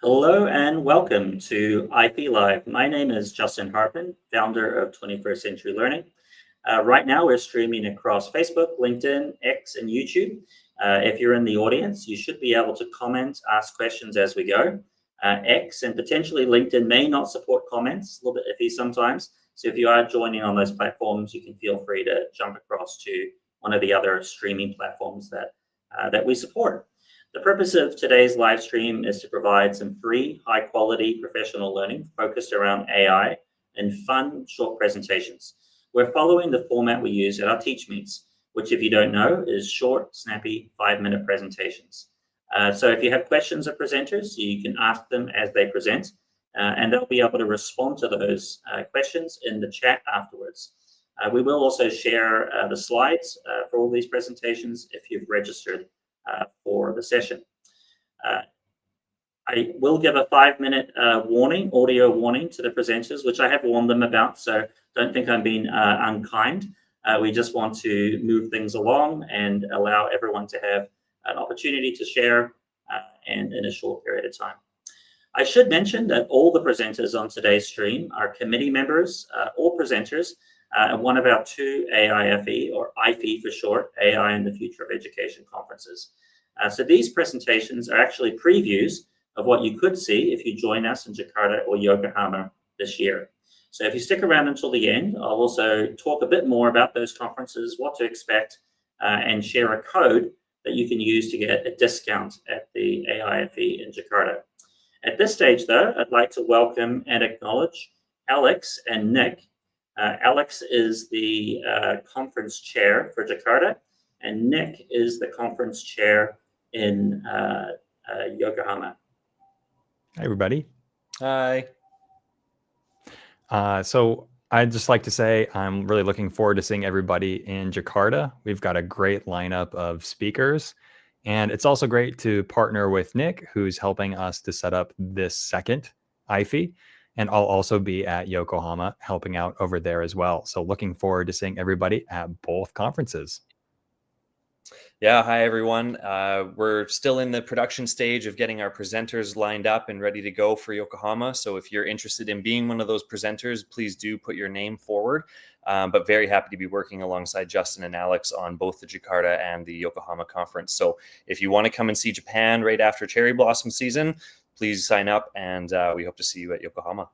Hello and welcome to AIFE Live. My name is Justin Harpin, founder of 21st Century Learning. Right now we're streaming across Facebook, LinkedIn, X, and YouTube. If you're in the audience, you should be able to comment, ask questions as we go. X and potentially LinkedIn may not support comments, a little bit iffy sometimes. So if you are joining on those platforms, you can feel free to jump across to one of the other streaming platforms that we support. The purpose of today's live stream is to provide some free, high-quality professional learning focused around AI and fun, short presentations. We're following the format we use at our Teach Meets, which, if you don't know, is short, snappy, 5-minute presentations. So if you have questions of presenters, you can ask them as they present, and they'll be able to respond to those questions in the chat afterwards. We will also share the slides for all these presentations if you've registered for the session. I will give a 5-minute warning, audio warning to the presenters, which I have warned them about, so don't think I'm being unkind. We just want to move things along and allow everyone to have an opportunity to share and in a short period of time. I should mention that all the presenters on today's stream are committee members or presenters at one of our 2 AIFE, or AIFE for short, AI and the Future of Education conferences. So these presentations are actually previews of what you could see if you join us in Jakarta or Yokohama this year. So if you stick around until the end, I'll also talk a bit more about those conferences, what to expect, and share a code that you can use to get a discount at the AIFE in Jakarta. At this stage, though, I'd like to welcome and acknowledge Alex and Nick. Alex is the conference chair for Jakarta, and Nick is the conference chair in Yokohama. Hi, everybody. Hi. So I'd just like to say I'm really looking forward to seeing everybody in Jakarta. We've got a great lineup of speakers, and it's also great to partner with Nick, who's helping us to set up this second AIFE. And I'll also be at Yokohama helping out over there as well. So looking forward to seeing everybody at both conferences. Yeah, hi everyone. We're still in the production stage of getting our presenters lined up and ready to go for Yokohama. So if you're interested in being one of those presenters, please do put your name forward. But very happy to be working alongside Justin and Alex on both the Jakarta and the Yokohama conference. So if you want to come and see Japan right after cherry blossom season, please sign up, and we hope to see you at Yokohama.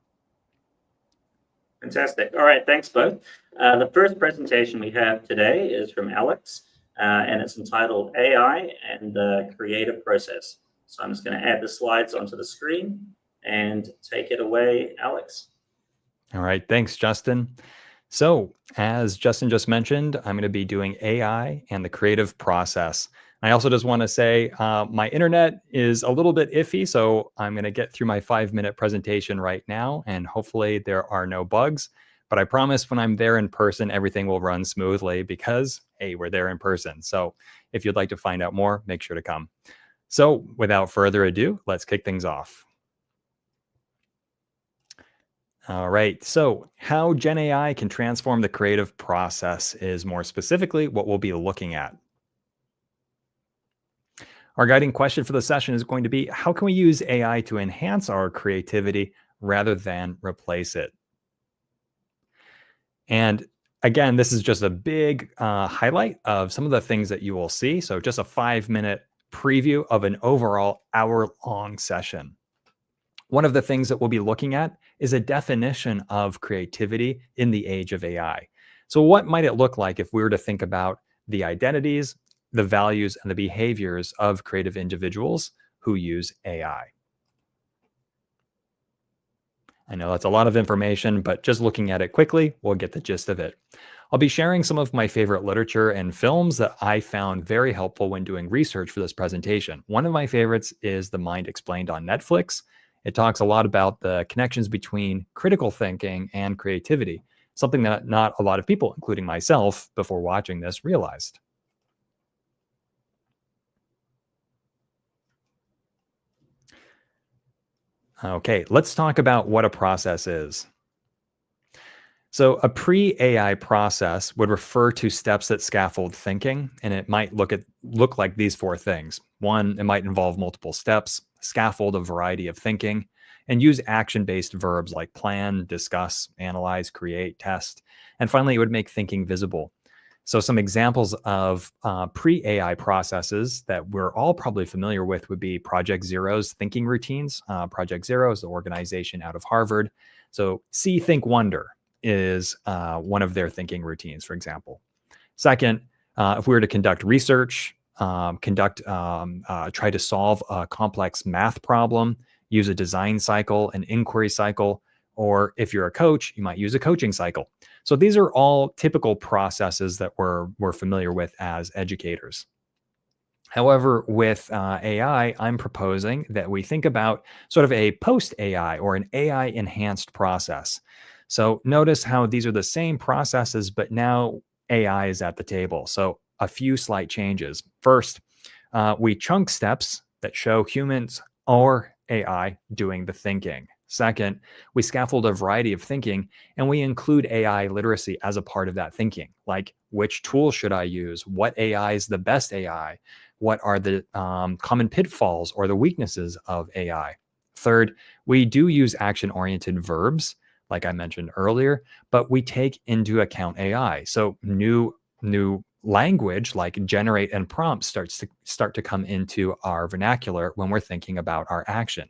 Fantastic. All right, thanks both. The first presentation we have today is from Alex, and it's entitled AI and the Creative Process. So I'm just going to add the slides onto the screen and take it away, Alex. All right, thanks, Justin. So as Justin just mentioned, I'm going to be doing AI and the creative process. I also just want to say my internet is a little bit iffy, so I'm going to get through my 5-minute presentation right now, and hopefully there are no bugs. But I promise when I'm there in person, everything will run smoothly because, hey, we're there in person. So if you'd like to find out more, make sure to come. So without further ado, let's kick things off. All right, so how Gen AI can transform the creative process is more specifically what we'll be looking at. Our guiding question for the session is going to be, how can we use AI to enhance our creativity rather than replace it? And again, this is just a big highlight of some of the things that you will see. So just a 5-minute preview of an overall hour-long session. One of the things that we'll be looking at is a definition of creativity in the age of AI. So what might it look like if we were to think about the identities, the values, and the behaviors of creative individuals who use AI? I know that's a lot of information, but just looking at it quickly, we'll get the gist of it. I'll be sharing some of my favorite literature and films that I found very helpful when doing research for this presentation. One of my favorites is The Mind Explained on Netflix. It talks a lot about the connections between critical thinking and creativity, something that not a lot of people, including myself, before watching this realized. Okay, let's talk about what a process is. So a pre-AI process would refer to steps that scaffold thinking, and it might look like these 4 things. 1, it might involve multiple steps. scaffold a variety of thinking, and use action-based verbs like plan, discuss, analyze, create, test. And finally, it would make thinking visible. So some examples of pre-AI processes that we're all probably familiar with would be Project Zero's thinking routines. Project Zero is the organization out of Harvard. So See, Think, Wonder is one of their thinking routines, for example. Second, if we were to conduct research, try to solve a complex math problem, use a design cycle, an inquiry cycle, or if you're a coach, you might use a coaching cycle. So these are all typical processes that we're familiar with as educators. However, with AI, I'm proposing that we think about sort of a post-AI or an AI-enhanced process. So notice how these are the same processes, but now AI is at the table. So a few slight changes. First, we chunk steps that show humans or AI doing the thinking. Second, we scaffold a variety of thinking, and we include AI literacy as a part of that thinking, like which tool should I use? What AI is the best AI? What are the common pitfalls or the weaknesses of AI? Third, we do use action-oriented verbs, like I mentioned earlier, but we take into account AI. So new language like generate and prompt start to come into our vernacular when we're thinking about our action.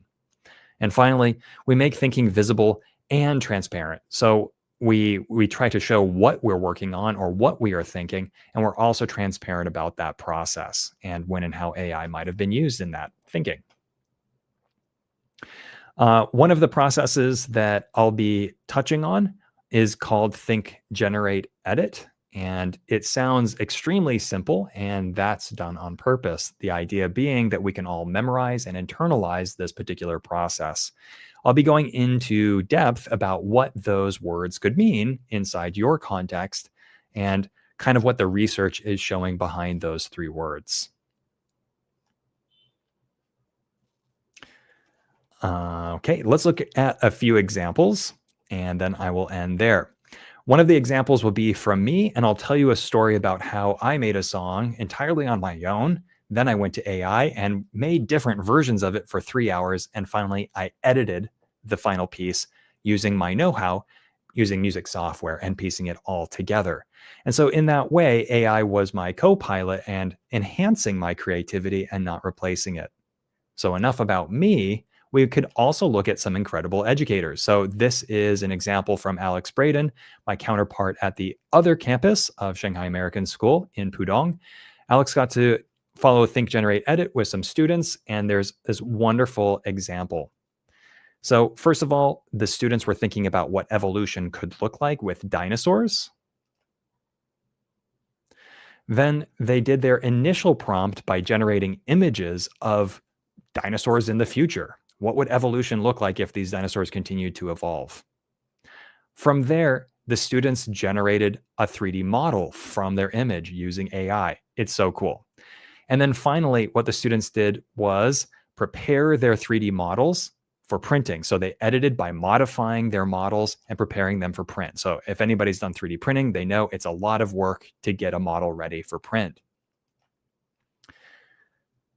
And finally, we make thinking visible and transparent. So we try to show what we're working on or what we are thinking, and we're also transparent about that process and when and how AI might have been used in that thinking. One of the processes that I'll be touching on is called Think, Generate, Edit. And it sounds extremely simple, and that's done on purpose. The idea being that we can all memorize and internalize this particular process. I'll be going into depth about what those words could mean inside your context and kind of what the research is showing behind those three words. Okay, let's look at a few examples, and then I will end there. One of the examples will be from me, and I'll tell you a story about how I made a song entirely on my own. Then I went to AI and made different versions of it for 3 hours. And finally, I edited the final piece using my know-how, using music software and piecing it all together. And so in that way, AI was my co-pilot and enhancing my creativity and not replacing it. So enough about me. We could also look at some incredible educators. So this is an example from Alex Braden, my counterpart at the other campus of Shanghai American School in Pudong. Alex got to follow Think, Generate, Edit with some students, and there's this wonderful example. So first of all, the students were thinking about what evolution could look like with dinosaurs. Then they did their initial prompt by generating images of dinosaurs in the future. What would evolution look like if these dinosaurs continued to evolve? From there, the students generated a 3D model from their image using AI. It's so cool. And then finally, what the students did was prepare their 3D models for printing. So they edited by modifying their models and preparing them for print. So if anybody's done 3D printing, they know it's a lot of work to get a model ready for print.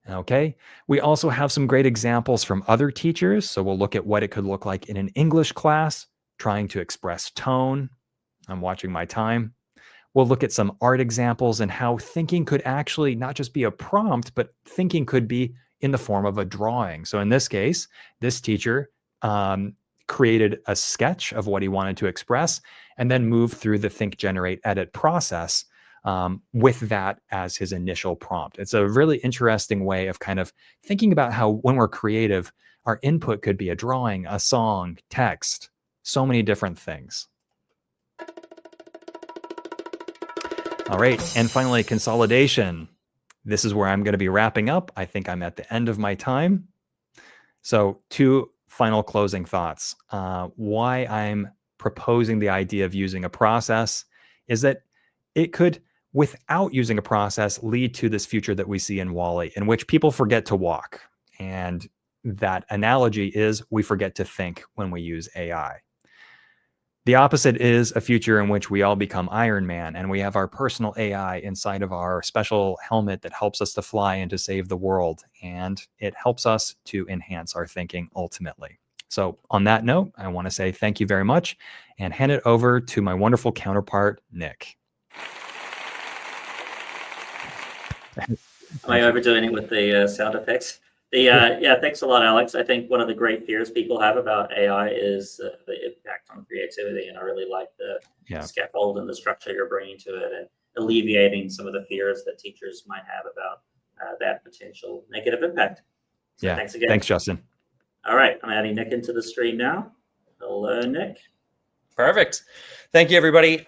Okay, we also have some great examples from other teachers. So we'll look at what it could look like in an English class, trying to express tone. I'm watching my time. We'll look at some art examples and how thinking could actually not just be a prompt, but thinking could be in the form of a drawing. So in this case, this teacher created a sketch of what he wanted to express and then moved through the Think, Generate, Edit process with that as his initial prompt. It's a really interesting way of kind of thinking about how when we're creative, our input could be a drawing, a song, text, so many different things. All right, and finally, consolidation. This is where I'm going to be wrapping up. I think I'm at the end of my time. So 2 final closing thoughts. Why I'm proposing the idea of using a process is that it could, without using a process, lead to this future that we see in WALL-E, in which people forget to walk. And that analogy is we forget to think when we use AI. The opposite is a future in which we all become Iron Man and we have our personal AI inside of our special helmet that helps us to fly and to save the world. And it helps us to enhance our thinking ultimately. So on that note, I want to say thank you very much and hand it over to my wonderful counterpart, Nick. Am I overdoing it with the sound effects? Yeah, thanks a lot, Alex. I think one of the great fears people have about AI is the impact on creativity, and I really like the scaffold and the structure you're bringing to it, and alleviating some of the fears that teachers might have about that potential negative impact. So thanks again. Thanks, Justin. All right, I'm adding Nick into the stream now. Hello, Nick. Perfect. Thank you, everybody.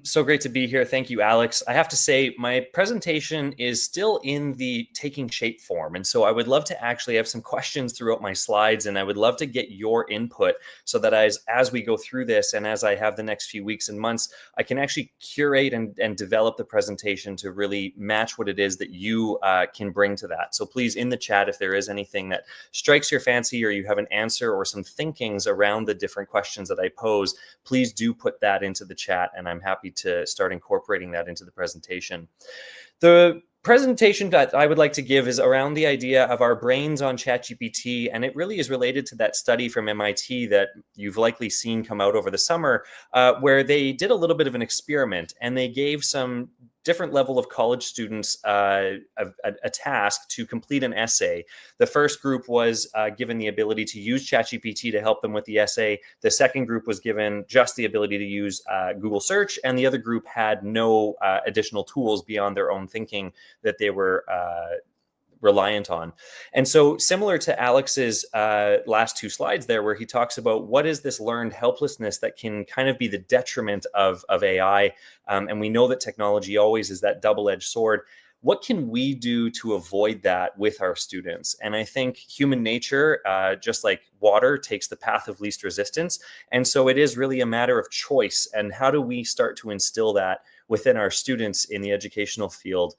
So great to be here. Thank you, Alex. I have to say my presentation is still in the taking shape form. And so I would love to actually have some questions throughout my slides, and I would love to get your input so that as we go through this and as I have the next few weeks and months, I can actually curate and develop the presentation to really match what it is that you can bring to that. So please, in the chat, if there is anything that strikes your fancy or you have an answer or some thinkings around the different questions that I pose, please do put that into the chat, and I'm happy to start incorporating that into the presentation. The presentation that I would like to give is around the idea of our brains on ChatGPT, and it really is related to that study from MIT that you've likely seen come out over the summer, where they did a little bit of an experiment, and they gave some different level of college students a task to complete an essay. The first group was given the ability to use ChatGPT to help them with the essay. The second group was given just the ability to use Google search, and the other group had no additional tools beyond their own thinking that they were reliant on. And so similar to Alex's last two slides there, where he talks about what is this learned helplessness that can kind of be the detriment of AI. And we know that technology always is that double-edged sword. What can we do to avoid that with our students? And I think human nature, just like water, takes the path of least resistance. And so it is really a matter of choice. And how do we start to instill that within our students in the educational field,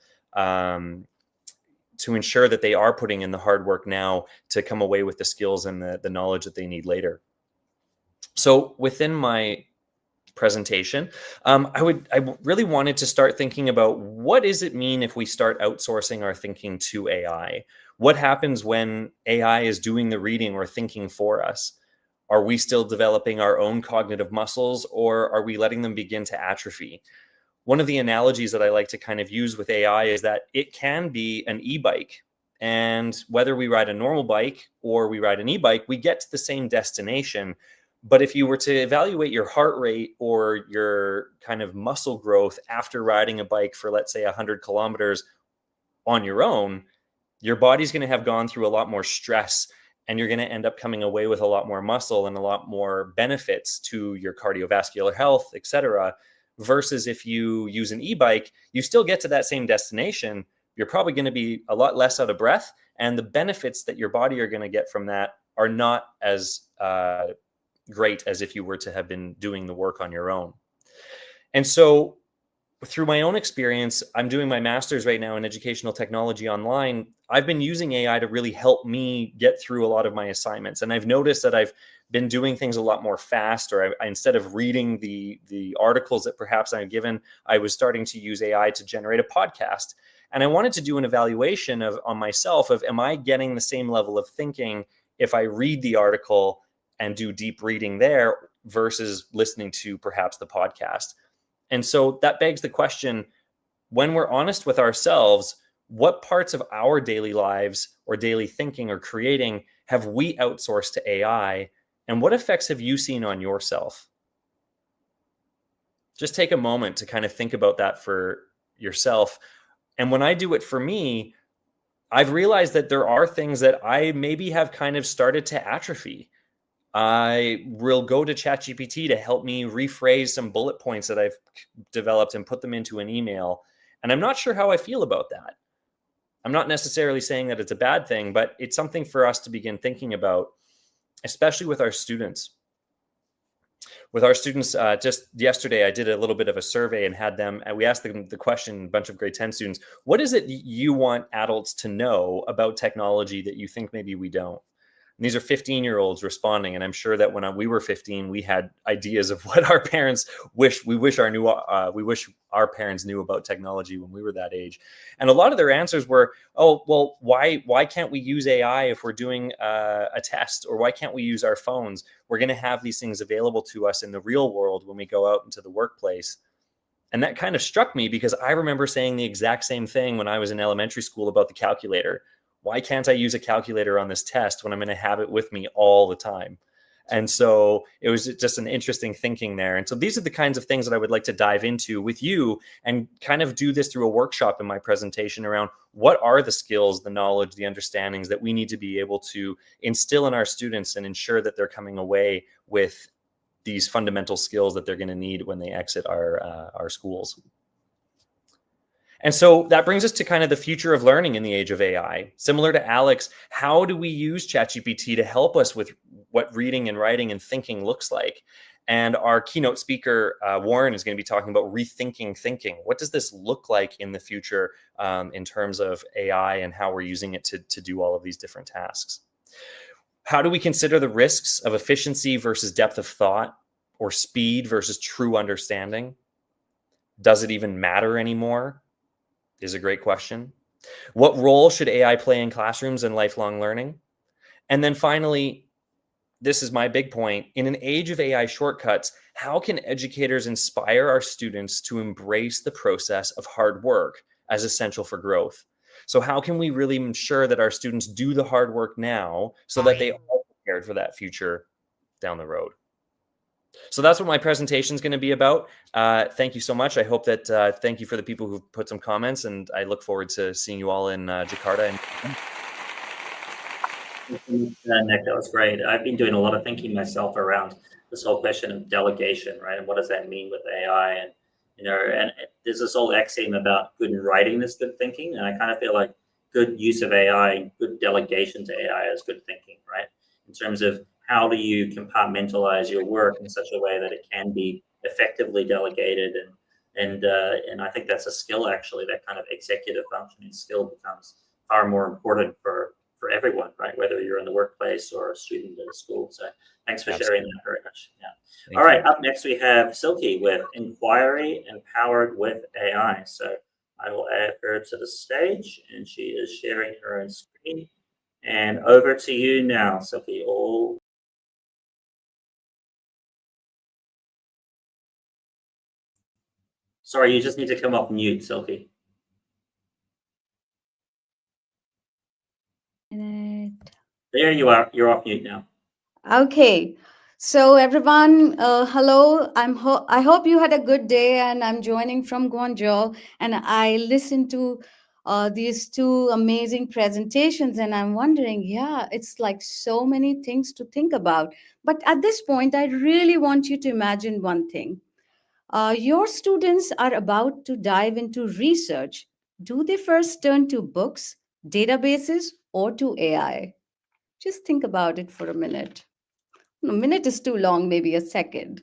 to ensure that they are putting in the hard work now to come away with the skills and the knowledge that they need later. So within my presentation, I really wanted to start thinking about what does it mean if we start outsourcing our thinking to AI? What happens when AI is doing the reading or thinking for us? Are we still developing our own cognitive muscles, or are we letting them begin to atrophy? One of the analogies that I like to kind of use with AI is that it can be an e-bike. And whether we ride a normal bike or we ride an e-bike, we get to the same destination. But if you were to evaluate your heart rate or your kind of muscle growth after riding a bike for, let's say, 100 kilometers on your own, your body's going to have gone through a lot more stress, and you're going to end up coming away with a lot more muscle and a lot more benefits to your cardiovascular health, et cetera. Versus if you use an e-bike, you still get to that same destination. You're probably going to be a lot less out of breath, and the benefits that your body are going to get from that are not as great as if you were to have been doing the work on your own. And so through my own experience, I'm doing my master's right now in educational technology online. I've been using AI to really help me get through a lot of my assignments. And I've noticed that I've been doing things a lot more fast, or I instead of reading the articles that perhaps I'm given, I was starting to use AI to generate a podcast. And I wanted to do an evaluation on myself of, am I getting the same level of thinking if I read the article and do deep reading there versus listening to perhaps the podcast? And so that begs the question, when we're honest with ourselves, what parts of our daily lives or daily thinking or creating have we outsourced to AI? And what effects have you seen on yourself? Just take a moment to kind of think about that for yourself. And when I do it for me, I've realized that there are things that I maybe have kind of started to atrophy. I will go to ChatGPT to help me rephrase some bullet points that I've developed and put them into an email. And I'm not sure how I feel about that. I'm not necessarily saying that it's a bad thing, but it's something for us to begin thinking about, especially with our students. With our students, just yesterday, I did a little bit of a survey and had them, and we asked them the question, a bunch of grade 10 students, what is it you want adults to know about technology that you think maybe we don't? And these are 15-year-olds responding. And I'm sure that when we were 15, we had ideas of what our parents wish our parents knew about technology when we were that age. And a lot of their answers were, oh, well, why can't we use AI if we're doing a test? Or why can't we use our phones? We're going to have these things available to us in the real world when we go out into the workplace. And that kind of struck me because I remember saying the exact same thing when I was in elementary school about the calculator. Why can't I use a calculator on this test when I'm going to have it with me all the time? And so it was just an interesting thinking there. And so these are the kinds of things that I would like to dive into with you and kind of do this through a workshop in my presentation around what are the skills, the knowledge, the understandings that we need to be able to instill in our students and ensure that they're coming away with these fundamental skills that they're going to need when they exit our schools. And so that brings us to kind of the future of learning in the age of AI. Similar to Alex, how do we use ChatGPT to help us with what reading and writing and thinking looks like? And our keynote speaker, Warren, is going to be talking about rethinking thinking. What does this look like in the future in terms of AI and how we're using it to do all of these different tasks? How do we consider the risks of efficiency versus depth of thought, or speed versus true understanding? Does it even matter anymore? Is a great question. What role should AI play in classrooms and lifelong learning? And then finally, this is my big point, in an age of AI shortcuts, how can educators inspire our students to embrace the process of hard work as essential for growth? So how can we really ensure that our students do the hard work now so that they are prepared for that future down the road? So that's what my presentation is going to be about. Thank you so much. I hope that, thank you for the people who put some comments, and I look forward to seeing you all in Jakarta. Nick, that was great. I've been doing a lot of thinking myself around this whole question of delegation, right? And what does that mean with AI? And, and there's this old axiom about good writing is good thinking. And I kind of feel like good use of AI, good delegation to AI is good thinking, right? In terms of how do you compartmentalize your work in such a way that it can be effectively delegated, and I think that's a skill, actually. That kind of executive functioning skill becomes far more important for everyone, right? Whether you're in the workplace or a student in school. So thanks for sharing that very much. Yeah. All right. Up next we have Silky with Inquiry Empowered with AI. So I will add her to the stage, and she is sharing her own screen. And over to you now, Silky. Sorry, you just need to come off mute, Silky. There you are. You're off mute now. Okay. So everyone, hello. I hope you had a good day, and I'm joining from Guangzhou, and I listened to these two amazing presentations, and I'm wondering, yeah, it's like so many things to think about. But at this point, I really want you to imagine one thing. Your students are about to dive into research. Do they first turn to books, databases, or to AI? Just think about it for a minute. A minute is too long, maybe a second.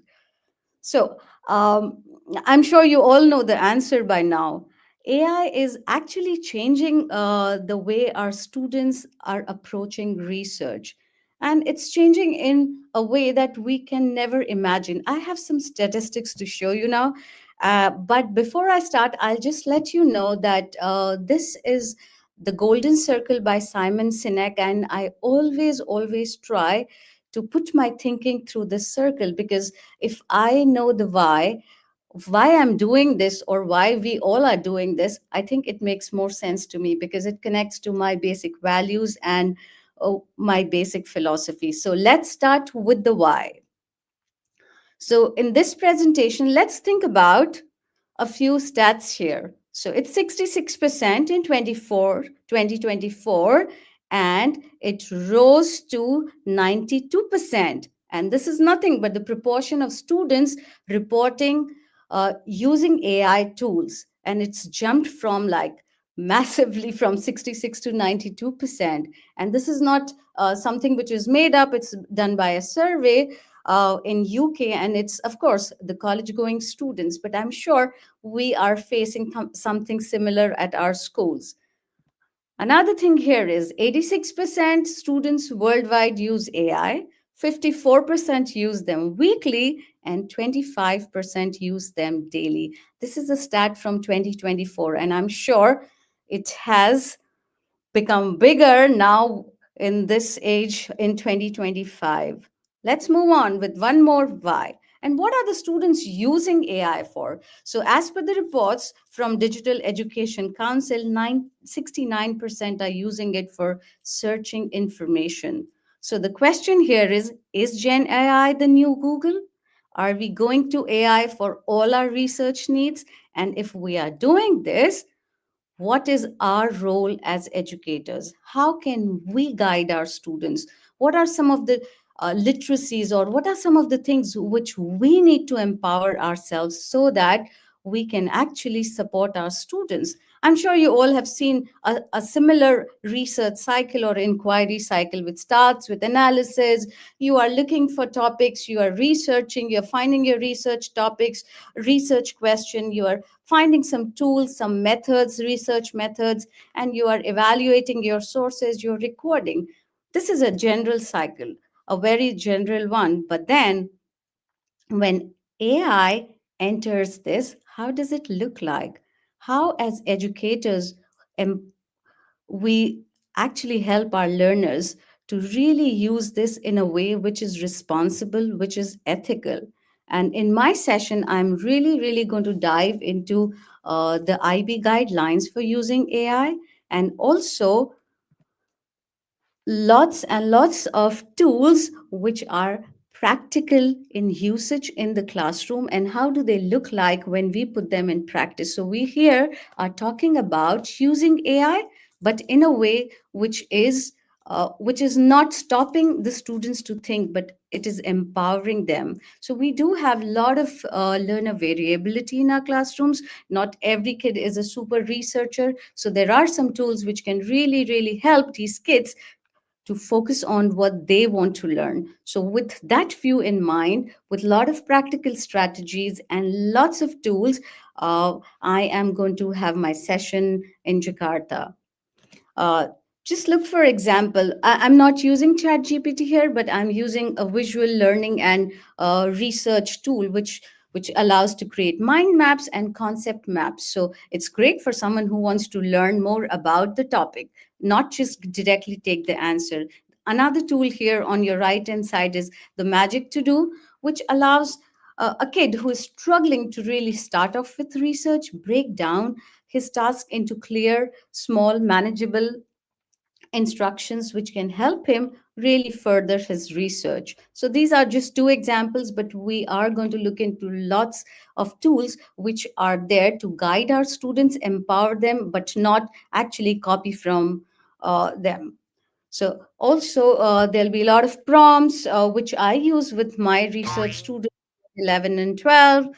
So I'm sure you all know the answer by now. AI is actually changing the way our students are approaching research. And it's changing in a way that we can never imagine. I have some statistics to show you now. But before I start, I'll just let you know that this is The Golden Circle by Simon Sinek. And I always try to put my thinking through this circle, because if I know the why I'm doing this, or why we all are doing this, I think it makes more sense to me, because it connects to my basic values and my basic philosophy. So let's start with the why. So in this presentation, let's think about a few stats here. So it's 66% in 2024, and it rose to 92%. And this is nothing but the proportion of students reporting using AI tools. And it's jumped from massively from 66 to 92%. And this is not something which is made up. It's done by a survey in UK, and it's of course the college going students, but I'm sure we are facing something similar at our schools. Another thing here is 86% students worldwide use AI, 54% use them weekly, and 25% use them daily. This is a stat from 2024, and I'm sure it has become bigger now in this age in 2025. Let's move on with one more why. And what are the students using AI for? So, as per the reports from Digital Education Council, 69% are using it for searching information. So, the question here is Gen AI the new Google? Are we going to AI for all our research needs? And if we are doing this, what is our role as educators? How can we guide our students? What are some of the literacies, or what are some of the things which we need to empower ourselves so that we can actually support our students? I'm sure you all have seen a similar research cycle or inquiry cycle, which starts with analysis. You are looking for topics, you are researching, you're finding your research topics, research question, you are finding some tools, some methods, research methods, and you are evaluating your sources, you're recording. This is a general cycle, a very general one. But then when AI enters this, how does it look like? How, as educators, we actually help our learners to really use this in a way which is responsible, which is ethical. And in my session, I'm really going to dive into the IB guidelines for using AI, and also lots and lots of tools which are practical in usage in the classroom, and how do they look like when we put them in practice. So we here are talking about using AI, but in a way which is not stopping the students to think, but it is empowering them. So we do have a lot of learner variability in our classrooms. Not every kid is a super researcher, so there are some tools which can really help these kids to focus on what they want to learn. So, with that view in mind, with a lot of practical strategies and lots of tools, I am going to have my session in Jakarta. Uh, just look for example. I'm not using ChatGPT here, but I'm using a visual learning and research tool, which allows to create mind maps and concept maps. So it's great for someone who wants to learn more about the topic, not just directly take the answer. Another tool here on your right hand side is the Magic To Do, which allows a kid who is struggling to really start off with research, break down his task into clear, small, manageable instructions which can help him really further his research. So these are just two examples, but we are going to look into lots of tools which are there to guide our students, empower them, but not actually copy from them. So also there'll be a lot of prompts which I use with my research students, 11 and 12,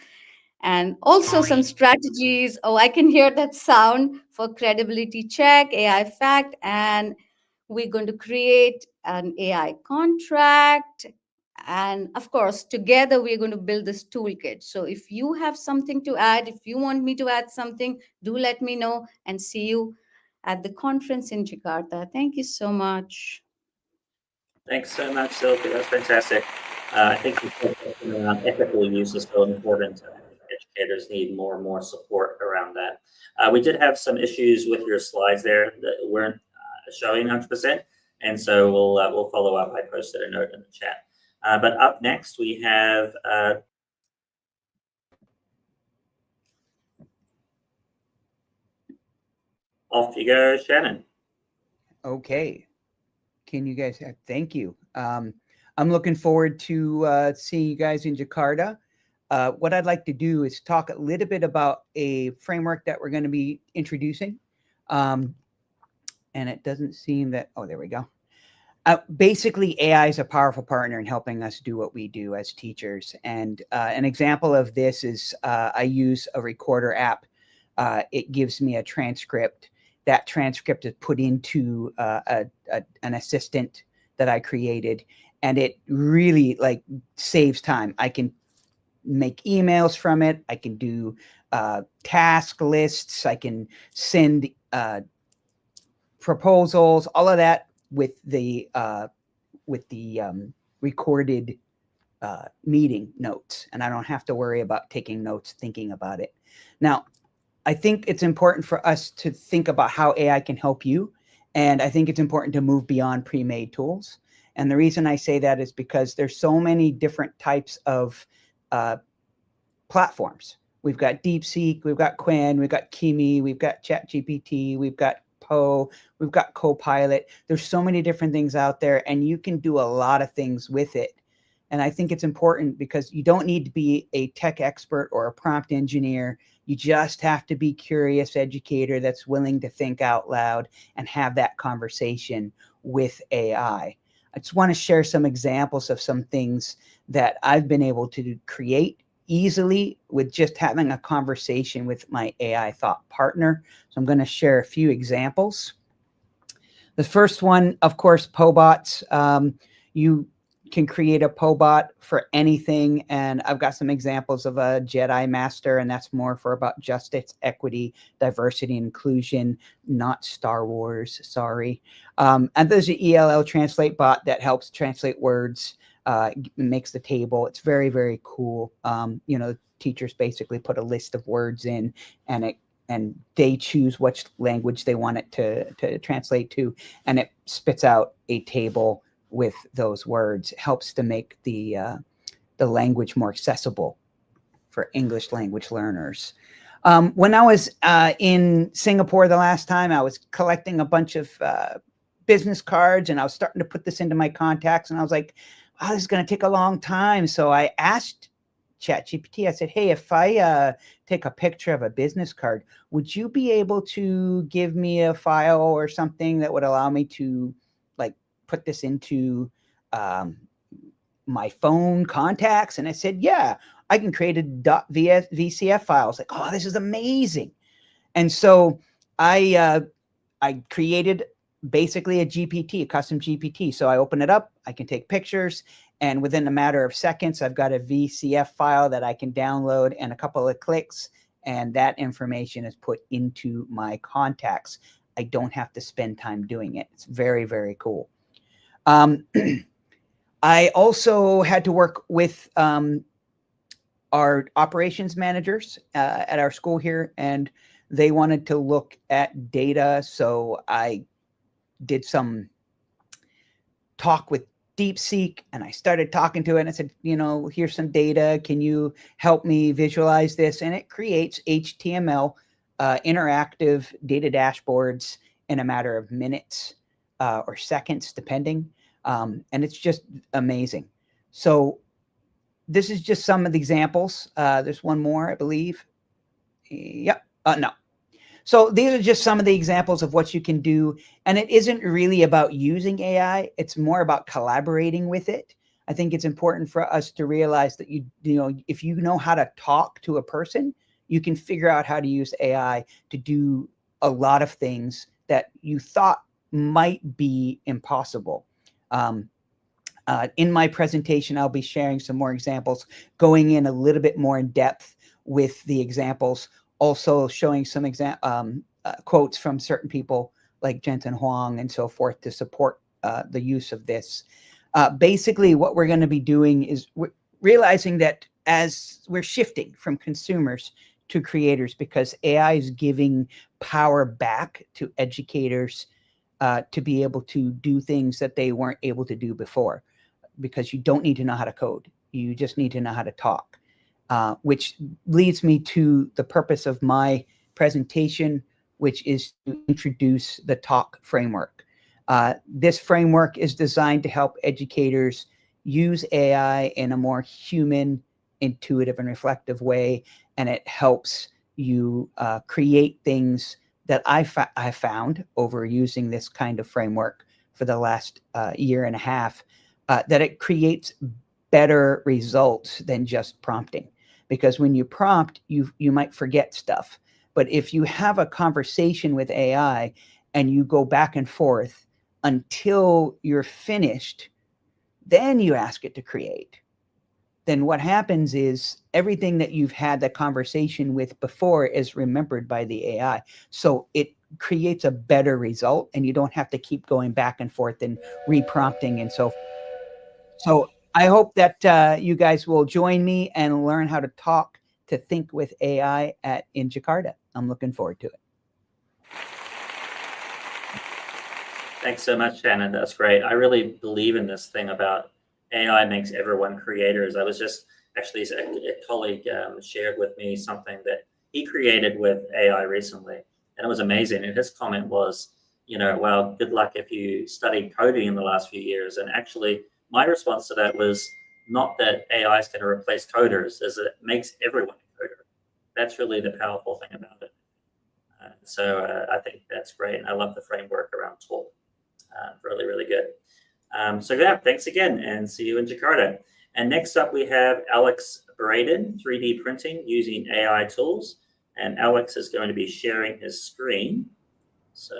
and also some strategies. Oh, I can hear that sound for credibility check, AI fact, and we're going to create an AI contract. And of course, together we're going to build this toolkit. So if you have something to add, if you want me to add something, do let me know, and see you at the conference in Jakarta. Thank you so much. Thanks so much, Silky. That's fantastic. I think the question around ethical use is so important. Educators need more and more support around that. We did have some issues with your slides there that weren't showing 100%, and so we'll follow up. I posted a note in the chat. But up next, we have off you go, Shannon. Okay. Can you guys thank you. I'm looking forward to seeing you guys in Jakarta. What I'd like to do is talk a little bit about a framework that we're going to be introducing. And it doesn't seem that, oh, there we go. Basically, AI is a powerful partner in helping us do what we do as teachers. And an example of this is I use a recorder app. It gives me a transcript. That transcript is put into an assistant that I created, and it really like saves time. I can make emails from it. I can do task lists. I can send proposals, all of that with the recorded meeting notes, and I don't have to worry about taking notes, thinking about it. Now, I think it's important for us to think about how AI can help you, and I think it's important to move beyond pre-made tools. And the reason I say that is because there's so many different types of platforms. We've got DeepSeek, we've got Qwen, we've got Kimi, we've got ChatGPT, we've got Poe, we've got Copilot. There's so many different things out there, and you can do a lot of things with it. And I think it's important because you don't need to be a tech expert or a prompt engineer. You just have to be a curious educator that's willing to think out loud and have that conversation with AI. I just want to share some examples of some things that I've been able to create easily with just having a conversation with my AI thought partner. So I'm going to share a few examples. The first one, of course, PoBots. You can create a PoBot for anything, and I've got some examples of a Jedi Master, and that's more for about justice, equity, diversity, and inclusion, not Star Wars, sorry. And there's an ELL translate bot that helps translate words, makes the table. It's very, very cool. Teachers basically put a list of words in, and they choose which language they want it to translate to, and it spits out a table with those words. It helps to make the language more accessible for English language learners. When I was in Singapore the last time, I was collecting a bunch of business cards, and I was starting to put this into my contacts, and I was like, wow, this is going to take a long time. So I asked ChatGPT, I said, hey, if I take a picture of a business card, would you be able to give me a file or something that would allow me to put this into my phone contacts? And I said, yeah, I can create a .vcf file. I was like, oh, this is amazing. And so I created basically a GPT, a custom GPT. So I open it up, I can take pictures, and within a matter of seconds, I've got a VCF file that I can download, and a couple of clicks, and that information is put into my contacts. I don't have to spend time doing it. It's very, very cool. I also had to work with our operations managers at our school here, and they wanted to look at data. So I did some talk with DeepSeek, and I started talking to it, and I said, here's some data. Can you help me visualize this? And it creates HTML interactive data dashboards in a matter of minutes or seconds, depending. And it's just amazing. So this is just some of the examples. There's one more, I believe. Yep. No. So these are just some of the examples of what you can do. And it isn't really about using AI. It's more about collaborating with it. I think it's important for us to realize that, if you know how to talk to a person, you can figure out how to use AI to do a lot of things that you thought might be impossible. In my presentation, I'll be sharing some more examples, going in a little bit more in depth with the examples, also showing some quotes from certain people like Jensen Huang and so forth to support the use of this. Basically, what we're going to be doing is realizing that as we're shifting from consumers to creators, because AI is giving power back to educators to be able to do things that they weren't able to do before, because you don't need to know how to code. You just need to know how to talk, which leads me to the purpose of my presentation, which is to introduce the talk framework. This framework is designed to help educators use AI in a more human, intuitive, and reflective way, and it helps you create things that I found over using this kind of framework for the last year and a half, that it creates better results than just prompting. Because when you prompt, you might forget stuff. But if you have a conversation with AI and you go back and forth until you're finished, then you ask it to create. Then what happens is everything that you've had that conversation with before is remembered by the AI. So it creates a better result, and you don't have to keep going back and forth and reprompting and so forth. So I hope that you guys will join me and learn how to talk to think with AI in Jakarta. I'm looking forward to it. Thanks so much, Shannon. That's great. I really believe in this thing about AI makes everyone creators. I was just actually, a colleague shared with me something that he created with AI recently, and it was amazing. And his comment was, well, good luck if you studied coding in the last few years. And actually, my response to that was not that AI is going to replace coders, is that it makes everyone a coder. That's really the powerful thing about it. So I think that's great. And I love the framework around talk. Really, really good. So yeah, thanks again, and see you in Jakarta. And next up, we have Alex Braden, 3D printing using AI tools. And Alex is going to be sharing his screen. So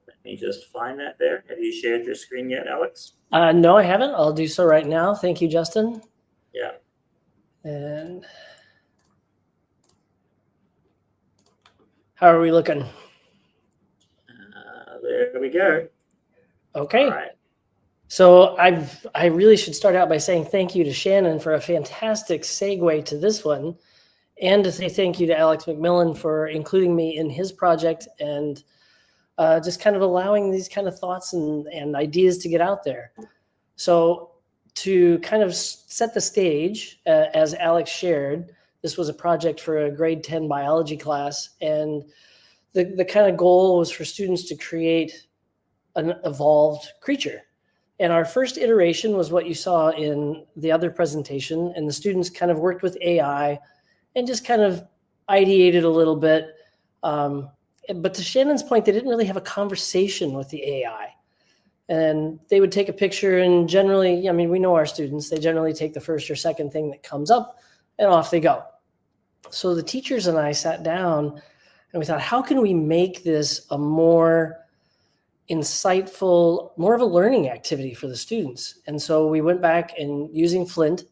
let me just find that there. Have you shared your screen yet, Alex? No, I haven't. I'll do so right now. Thank you, Justin. Yeah. And how are we looking? There we go. Okay. All right. So I really should start out by saying thank you to Shannon for a fantastic segue to this one, and to say thank you to Alex McMillan for including me in his project and just kind of allowing these kind of thoughts and ideas to get out there. So to kind of set the stage, as Alex shared, this was a project for a grade 10 biology class, and the kind of goal was for students to create an evolved creature. And our first iteration was what you saw in the other presentation, and the students kind of worked with AI and just kind of ideated a little bit. But to Shannon's point, they didn't really have a conversation with the AI. And they would take a picture, and generally, I mean, we know our students, they generally take the first or second thing that comes up and off they go. So the teachers and I sat down and we thought, how can we make this a more insightful, more of a learning activity for the students? And so we went back, and using Flint,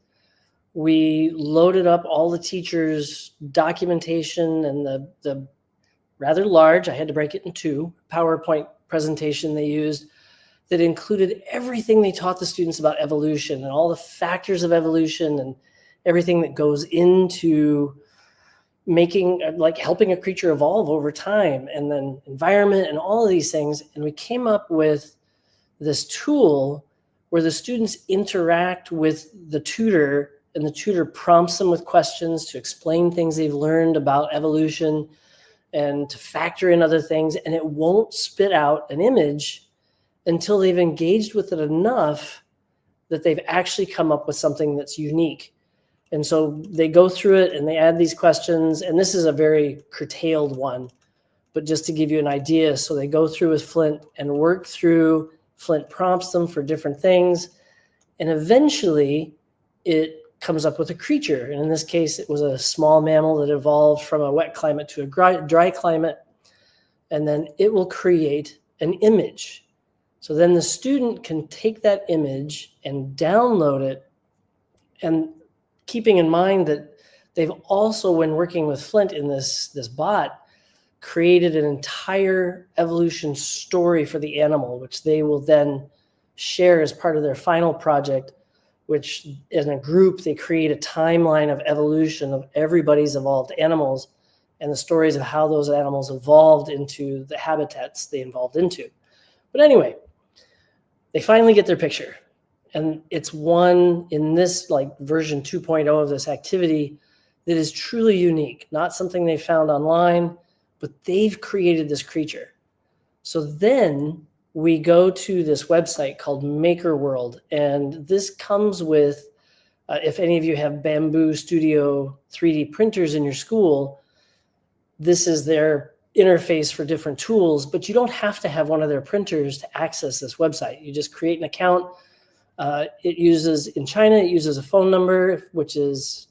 we loaded up all the teachers' documentation and the rather large, I had to break it in two, PowerPoint presentation they used that included everything they taught the students about evolution and all the factors of evolution and everything that goes into making, like, helping a creature evolve over time, and then environment and all of these things. And we came up with this tool where the students interact with the tutor, and the tutor prompts them with questions to explain things they've learned about evolution and to factor in other things. And it won't spit out an image until they've engaged with it enough that they've actually come up with something that's unique. And so they go through it and they add these questions, and this is a very curtailed one, but just to give you an idea. So they go through with Flint and work through, Flint prompts them for different things, and eventually it comes up with a creature. And in this case, it was a small mammal that evolved from a wet climate to a dry climate, and then it will create an image. So then the student can take that image and download it, and keeping in mind that they've also, when working with Flint in this bot, created an entire evolution story for the animal, which they will then share as part of their final project, which in a group, they create a timeline of evolution of everybody's evolved animals and the stories of how those animals evolved into the habitats they evolved into. But anyway, they finally get their picture. And it's one in this, like, version 2.0 of this activity that is truly unique, not something they found online, but they've created this creature. So then we go to this website called Maker World, and this comes with, if any of you have Bamboo Studio 3D printers in your school, this is their interface for different tools, but you don't have to have one of their printers to access this website. You just create an account. It uses, in China, it uses a phone number, which is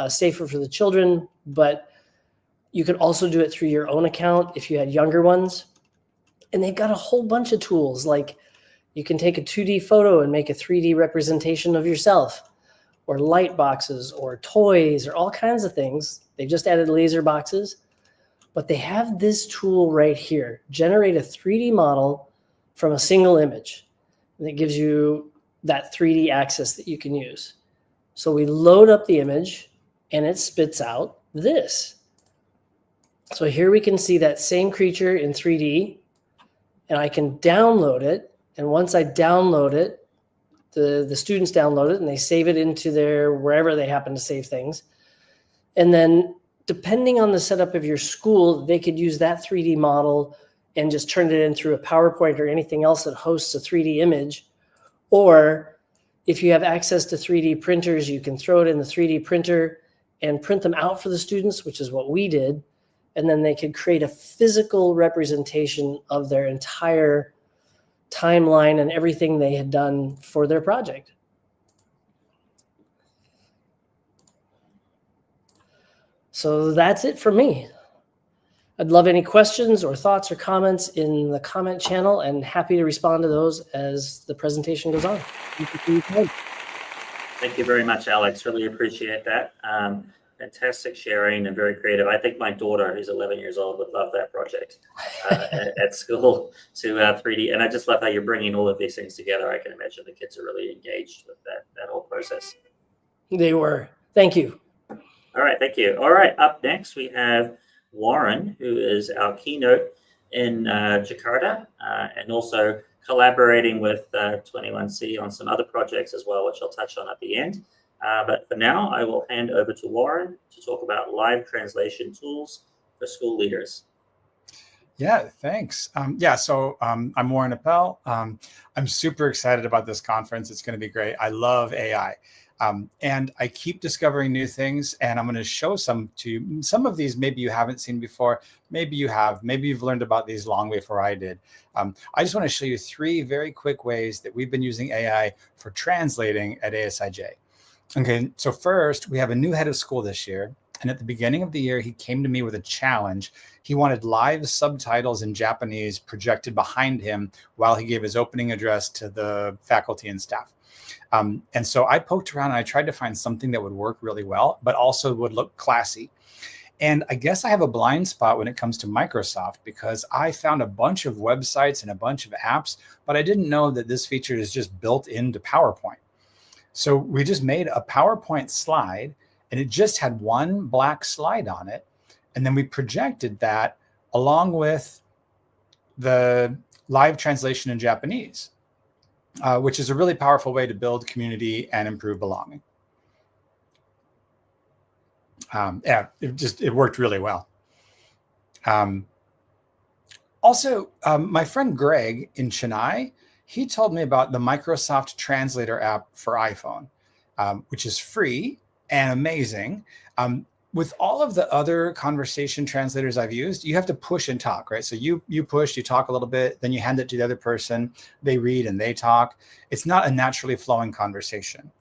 safer for the children, but you could also do it through your own account if you had younger ones. And they've got a whole bunch of tools, like you can take a 2D photo and make a 3D representation of yourself, or light boxes, or toys, or all kinds of things. They just added laser boxes. but they have this tool right here, generate a 3D model from a single image. And it gives you that 3D access that you can use. So we load up the image and it spits out this. So here we can see that same creature in 3D, and I can download it. And once I download it, the students download it and they save it into their wherever they happen to save things. And then depending on the setup of your school, they could use that 3D model and just turn it in through a PowerPoint or anything else that hosts a 3D image. Or if you have access to 3D printers, you can throw it in the 3D printer and print them out for the students, which is what we did. And then they could create a physical representation of their entire timeline and everything they had done for their project. So that's it for me. I'd love any questions or thoughts or comments in the comment channel, and happy to respond to those as the presentation goes on. Thank you very much, Alex. Really appreciate that. Fantastic sharing and very creative. I think my daughter, who's 11 years old, would love that project at school to 3D. And I just love how you're bringing all of these things together. I can imagine the kids are really engaged with that whole process. They were. Thank you. All right, thank you. All right, up next we have Warren, who is our keynote in Jakarta, and also collaborating with 21C on some other projects as well, which I'll touch on at the end. But for now, I will hand over to Warren to talk about live translation tools for school leaders. Yeah, thanks. So I'm Warren Apel. I'm super excited about this conference. It's going to be great. I love AI. And I keep discovering new things, and I'm going to show some to you. Some of these maybe you haven't seen before. Maybe you have. Maybe you've learned about these long before I did. I just want to show you 3 very quick ways that we've been using AI for translating at ASIJ. Okay, so first, we have a new head of school this year. And at the beginning of the year, he came to me with a challenge. He wanted live subtitles in Japanese projected behind him while he gave his opening address to the faculty and staff. And so I poked around and I tried to find something that would work really well, but also would look classy. And I guess I have a blind spot when it comes to Microsoft, because I found a bunch of websites and a bunch of apps, but I didn't know that this feature is just built into PowerPoint. So we just made a PowerPoint slide, and it just had one black slide on it. And then we projected that along with the live translation in Japanese, which is a really powerful way to build community and improve belonging. It worked really well. Also, my friend Greg in Chennai, he told me about the Microsoft Translator app for iPhone, which is free and amazing. With all of the other conversation translators I've used, you have to push and talk, right? So you push, you talk a little bit, then you hand it to the other person, they read and they talk. It's not a naturally flowing conversation.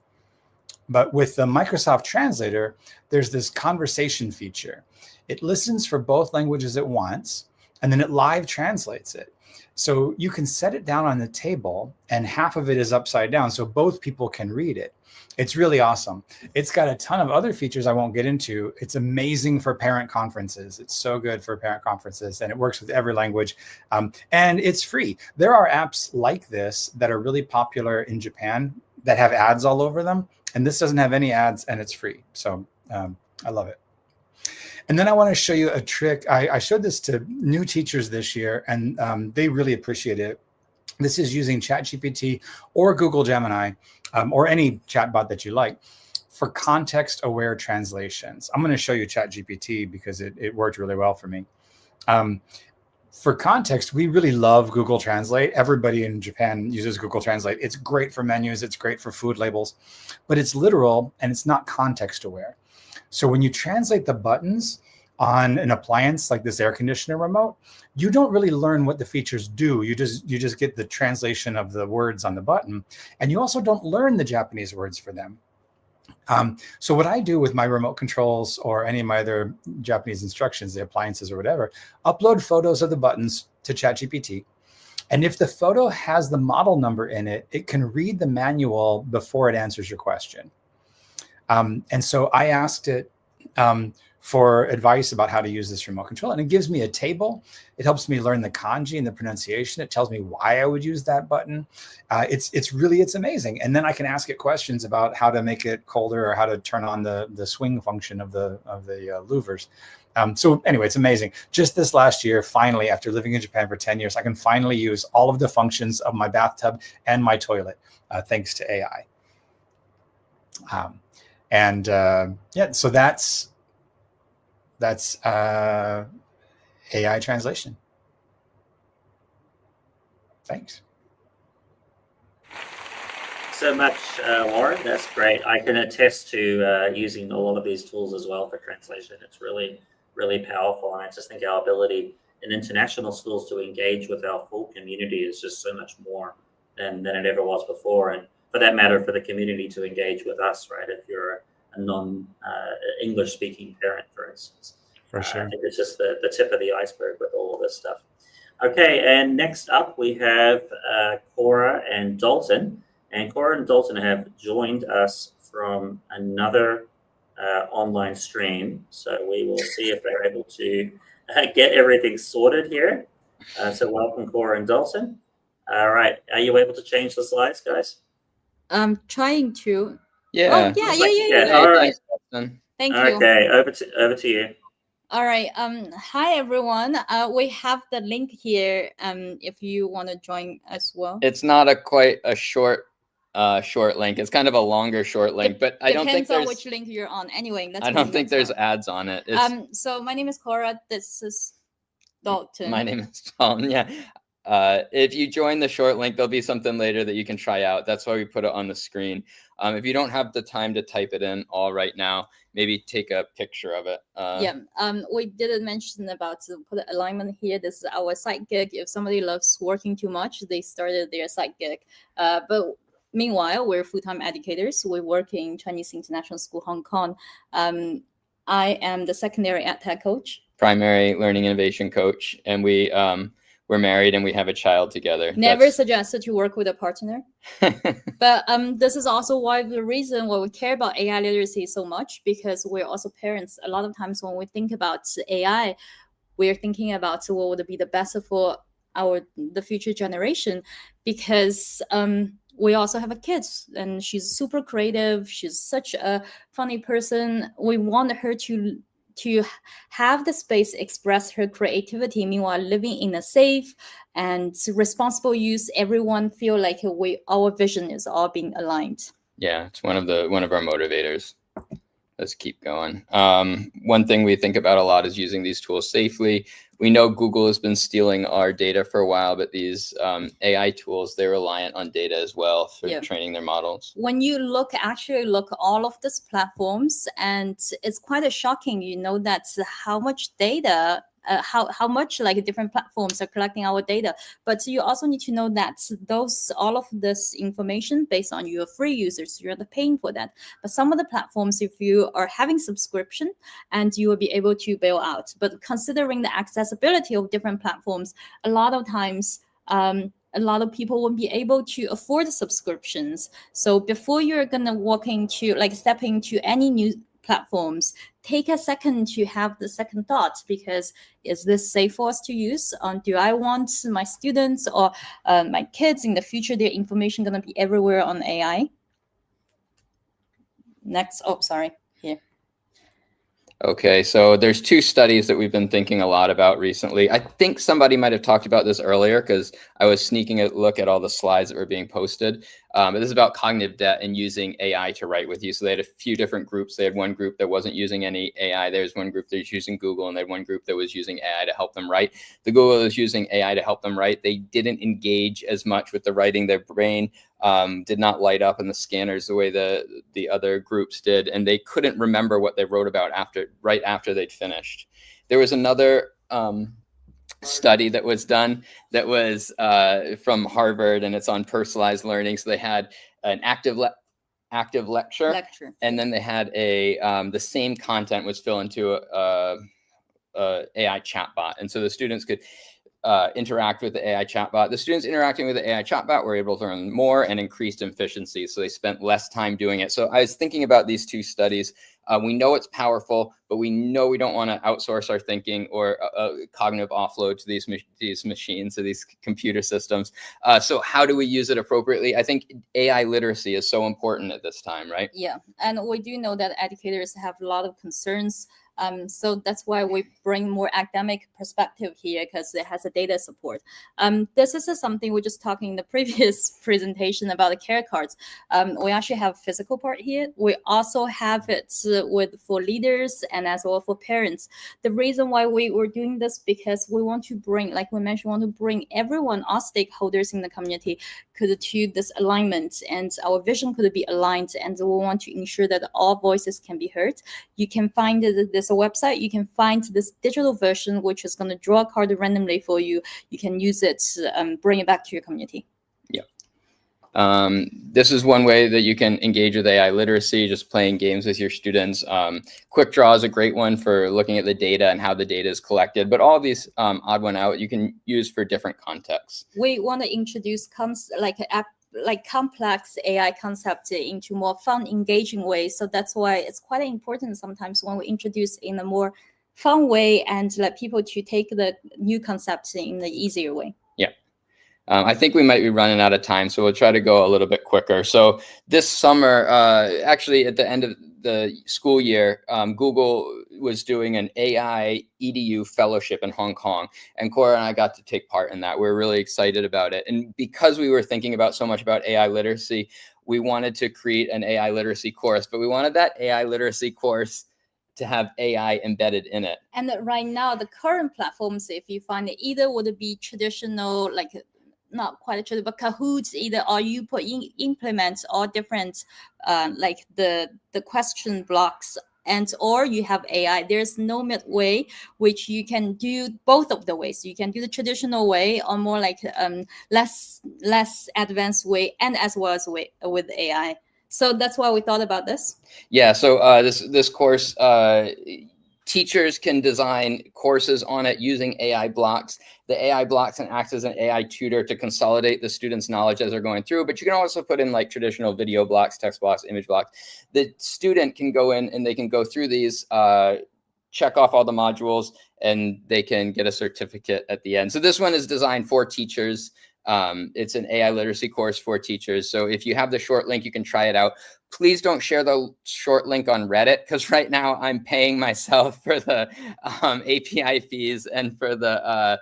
But with the Microsoft Translator, there's this conversation feature. It listens for both languages at once, and then it live translates it. So you can set it down on the table, and half of it is upside down, so both people can read it. It's really awesome. It's got a ton of other features I won't get into. It's amazing for parent conferences. It's so good for parent conferences, and it works with every language, and it's free. There are apps like this that are really popular in Japan that have ads all over them, and this doesn't have any ads, and it's free. So I love it. And then I want to show you a trick. I showed this to new teachers this year, and they really appreciate it. This is using ChatGPT or Google Gemini or any chatbot that you like for context-aware translations. I'm going to show you ChatGPT because it worked really well for me. For context, we really love Google Translate. Everybody in Japan uses Google Translate. It's great for menus. It's great for food labels, but it's literal and it's not context-aware. So when you translate the buttons on an appliance like this air conditioner remote, you don't really learn what the features do. You just get the translation of the words on the button, and you also don't learn the Japanese words for them. So what I do with my remote controls or any of my other Japanese instructions, the appliances or whatever, upload photos of the buttons to ChatGPT. And if the photo has the model number in it, it can read the manual before it answers your question. And so I asked it for advice about how to use this remote control. And it gives me a table. It helps me learn the kanji and the pronunciation. It tells me why I would use that button. It's amazing. And then I can ask it questions about how to make it colder or how to turn on the swing function of the louvers. So anyway, it's amazing. Just this last year, finally, after living in Japan for 10 years, I can finally use all of the functions of my bathtub and my toilet, thanks to AI. So that's AI translation. Thanks so much, Lauren. That's great. I can attest to using a lot of these tools as well for translation. It's really, really powerful. And I just think our ability in international schools to engage with our full community is just so much more than it ever was before. And for that matter, for the community to engage with us, right? If you're a non-English speaking parent, for instance. For sure. I think it's just the tip of the iceberg with all of this stuff. Okay, and next up we have Cora and Dalton. And Cora and Dalton have joined us from another online stream. So we will see if they're able to get everything sorted here. So welcome, Cora and Dalton. All right, are you able to change the slides, guys? I'm trying to. Yeah. Oh, yeah. Yeah, all right. Thank you. Okay, over to you. All right. Hi everyone. We have the link here. If you want to join as well. It's not quite a short link. It's kind of a longer short link, but I don't think depends on there's which link you're on. Anyway, I don't think there's ads on it. So my name is Cora. This is Dalton. My name is Dalton. Yeah. If you join the short link, there'll be something later that you can try out. That's why we put it on the screen. If you don't have the time to type it in all right now, maybe take a picture of it. We didn't mention about to put alignment here. This is our side gig. If somebody loves working too much, they started their side gig. But meanwhile, we're full-time educators. We work in Chinese International School, Hong Kong. I am the secondary EdTech coach. Primary learning innovation coach. And we're married and we have a child together. Never suggested to work with a partner. But this is also why the reason why we care about AI literacy so much, because we're also parents. A lot of times when we think about AI, we're thinking about what would be the best for the future generation, because we also have a kid and she's super creative. She's such a funny person. We want her to have the space express her creativity, meanwhile living in a safe and responsible use. Everyone feel like our vision is all being aligned. Yeah, it's one of our motivators. Let's keep going. One thing we think about a lot is using these tools safely. We know Google has been stealing our data for a while, but these AI tools, they're reliant on data as well for training their models. When you actually look all of these platforms, and it's quite shocking, that how much data, how much like different platforms are collecting our data. But you also need to know that all of this information based on your free users, you're not paying for that. But some of the platforms, if you are having subscription, and you will be able to bail out. But considering the accessibility of different platforms, a lot of times, a lot of people won't be able to afford subscriptions. So before you're gonna step into any new platforms, take a second to have the second thought, because is this safe for us to use? Do I want my students or my kids in the future, their information gonna be everywhere on AI? Next, here. Okay, so there's two studies that we've been thinking a lot about recently. I think somebody might have talked about this earlier because I was sneaking a look at all the slides that were being posted. But this is about cognitive debt and using AI to write with you. So they had a few different groups. They had one group that wasn't using any AI. There's one group that was using Google, and they had one group that was using AI to help them write. The Google that was using AI to help them write, they didn't engage as much with the writing. Their brain did not light up in the scanners the way the other groups did, and they couldn't remember what they wrote about right after they'd finished. There was another study that was done that was from Harvard, and it's on personalized learning. So they had an active lecture, and then they had the same content was filled into a AI chatbot, and so the students could interact with the AI chatbot. The students interacting with the AI chatbot were able to learn more and increased efficiency, so they spent less time doing it. So I was thinking about these two studies. We know it's powerful, but we know we don't want to outsource our thinking or cognitive offload to these machines, to these computer systems. So how do we use it appropriately? I think AI literacy is so important at this time, right? Yeah, and we do know that educators have a lot of concerns. So that's why we bring more academic perspective here, because it has a data support. This is something we're just talking in the previous presentation about the care cards. We actually have a physical part here. We also have it for leaders and as well for parents. The reason why we were doing this, because we want to bring, like we mentioned, we want to bring everyone, all stakeholders in the community, to this alignment, and our vision could be aligned, and we want to ensure that all voices can be heard. You can find there's a website, you can find this digital version which is going to draw a card randomly for you. You can use it, bring it back to your community. This is one way that you can engage with AI literacy, just playing games with your students. Quick Draw is a great one for looking at the data and how the data is collected, but all these odd one out you can use for different contexts. We want to introduce complex AI concept into more fun, engaging ways. So that's why it's quite important sometimes when we introduce in a more fun way and let people to take the new concepts in the easier way. I think we might be running out of time, so we'll try to go a little bit quicker. So this summer, actually at the end of the school year, Google was doing an AI EDU fellowship in Hong Kong, and Cora and I got to take part in that. We're really excited about it. And because we were thinking about so much about AI literacy, we wanted to create an AI literacy course, but we wanted that AI literacy course to have AI embedded in it. And right now, the current platforms, if you find it, either would be traditional, like not quite traditional, but Kahoots, either, or you implement all different, like the question blocks, and or you have AI. There's no midway, which you can do both of the ways. You can do the traditional way or more like less advanced way, and as well as with AI. So that's why we thought about this. Yeah. So this course, teachers can design courses on it using AI blocks. The AI blocks can act as an AI tutor to consolidate the students' knowledge as they're going through, but you can also put in like traditional video blocks, text blocks, image blocks. The student can go in and they can go through these, check off all the modules, and they can get a certificate at the end. So this one is designed for teachers. It's an AI literacy course for teachers. So if you have the short link, you can try it out. Please don't share the short link on Reddit, because right now I'm paying myself for the API fees and for the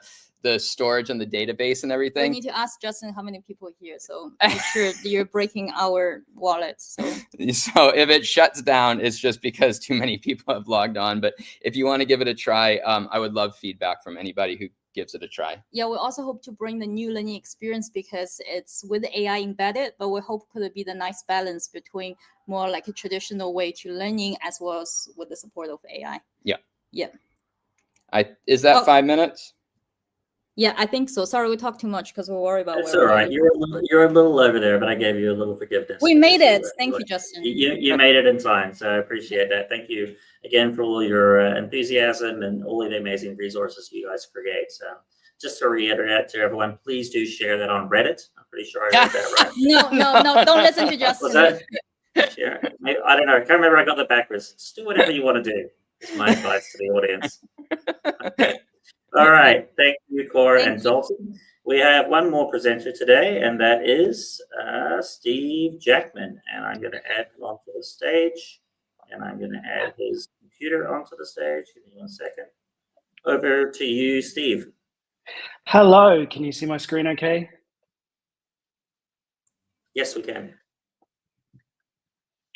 storage and the database and everything. We need to ask Justin how many people are here, so make sure you're breaking our wallet. So if it shuts down, it's just because too many people have logged on. But if you want to give it a try, I would love feedback from anybody who gives it a try. Yeah, we also hope to bring the new learning experience, because it's with AI embedded, but we hope could be the nice balance between more like a traditional way to learning as well as with the support of AI. Yeah. Yeah. Is that 5 minutes? Yeah, I think so. Sorry, we talked too much because we're worried about. That's all right. You're a little over there, but I gave you a little forgiveness. We made it. Thank you, Justin. You made it in time, so I appreciate that. Thank you again for all your enthusiasm and all of the amazing resources you guys create. So just to reiterate to everyone, please do share that on Reddit. I'm pretty sure I read that right. No, don't listen to Justin. Was that? Share. I don't know. I can't remember. I got the backwards. Just do whatever you want to do. It's my advice to the audience. Okay. All right. Thank you, Cora and Dalton. We have one more presenter today, and that is Steve Jackman. And I'm going to add him onto the stage. And I'm going to add his computer onto the stage. Give me 1 second. Over to you, Steve. Hello. Can you see my screen okay? Yes, we can.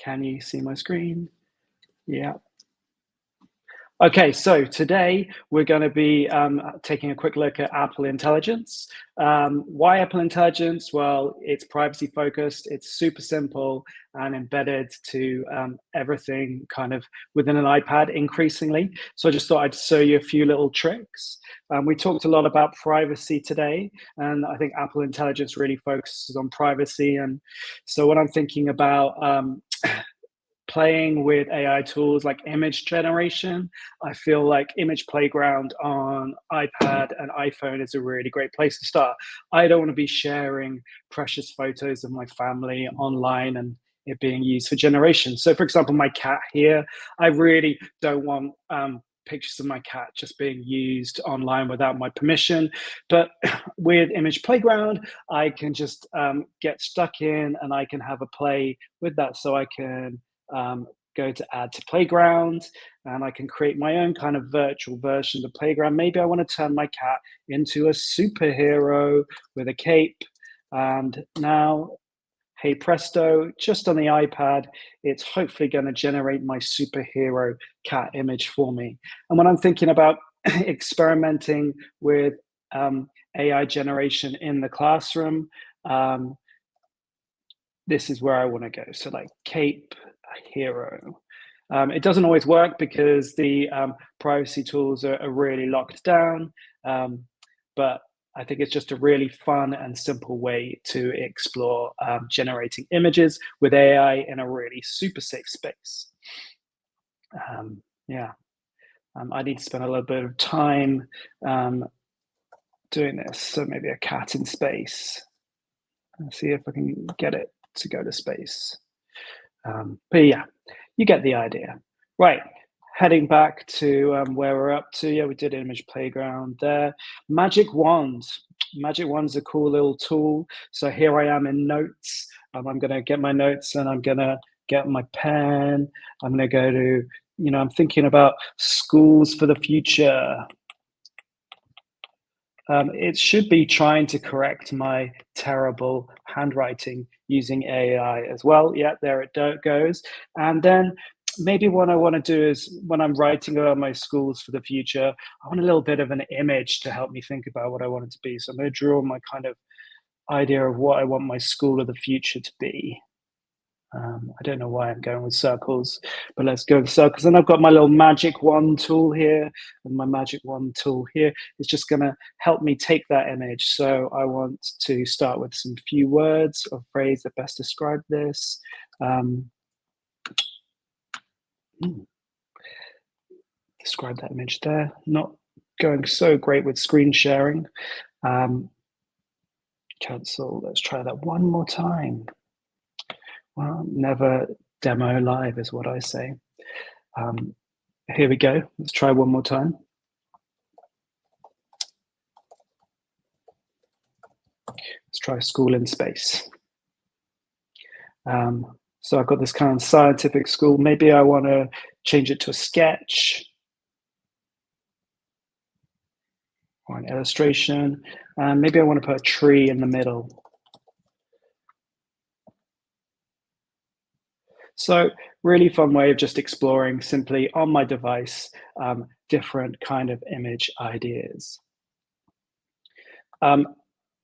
Can you see my screen? Yeah. Okay, so today we're going to be taking a quick look at Apel Intelligence. Why Apel Intelligence? Well, it's privacy focused, it's super simple and embedded to everything kind of within an iPad increasingly. So I just thought I'd show you a few little tricks. We talked a lot about privacy today, and I think Apel Intelligence really focuses on privacy. And so when I'm thinking about playing with AI tools like image generation. I feel like Image Playground on iPad and iPhone is a really great place to start. I don't want to be sharing precious photos of my family online and it being used for generations. So for example, my cat here, I really don't want pictures of my cat just being used online without my permission. But with Image Playground, I can just get stuck in and I can have a play with that. So I can go to add to playground and I can create my own kind of virtual version of the playground. Maybe I want to turn my cat into a superhero with a cape. And now, hey presto, just on the iPad, it's hopefully going to generate my superhero cat image for me. And when I'm thinking about experimenting with AI generation in the classroom, this is where I want to go. So like cape, hero. It doesn't always work because the privacy tools are really locked down, but I think it's just a really fun and simple way to explore generating images with AI in a really super safe space. Yeah, I need to spend a little bit of time doing this. So maybe a cat in space. Let's see if I can get it to go to space. But yeah, you get the idea. Right, heading back to where we're up to. Yeah, we did Image Playground there. Magic Wand. Magic Wand's a cool little tool. So here I am in notes. I'm going to get my notes and I'm going to get my pen. I'm going to go to, I'm thinking about schools for the future. It should be trying to correct my terrible handwriting using AI as well. Yeah, there it goes. And then maybe what I want to do is when I'm writing about my schools for the future, I want a little bit of an image to help me think about what I want it to be. So I'm going to draw my kind of idea of what I want my school of the future to be. I don't know why I'm going with circles, but let's go with circles. And I've got my little magic wand tool here, and my magic wand tool here is just going to help me take that image. So I want to start with some few words or phrase that best describe this. Describe that image there. Not going so great with screen sharing. Cancel. Let's try that one more time. Well, never demo live is what I say. Here we go. Let's try one more time. Let's try school in space. So I've got this kind of scientific school. Maybe I want to change it to a sketch or an illustration. Maybe I want to put a tree in the middle. So really fun way of just exploring simply on my device, different kind of image ideas.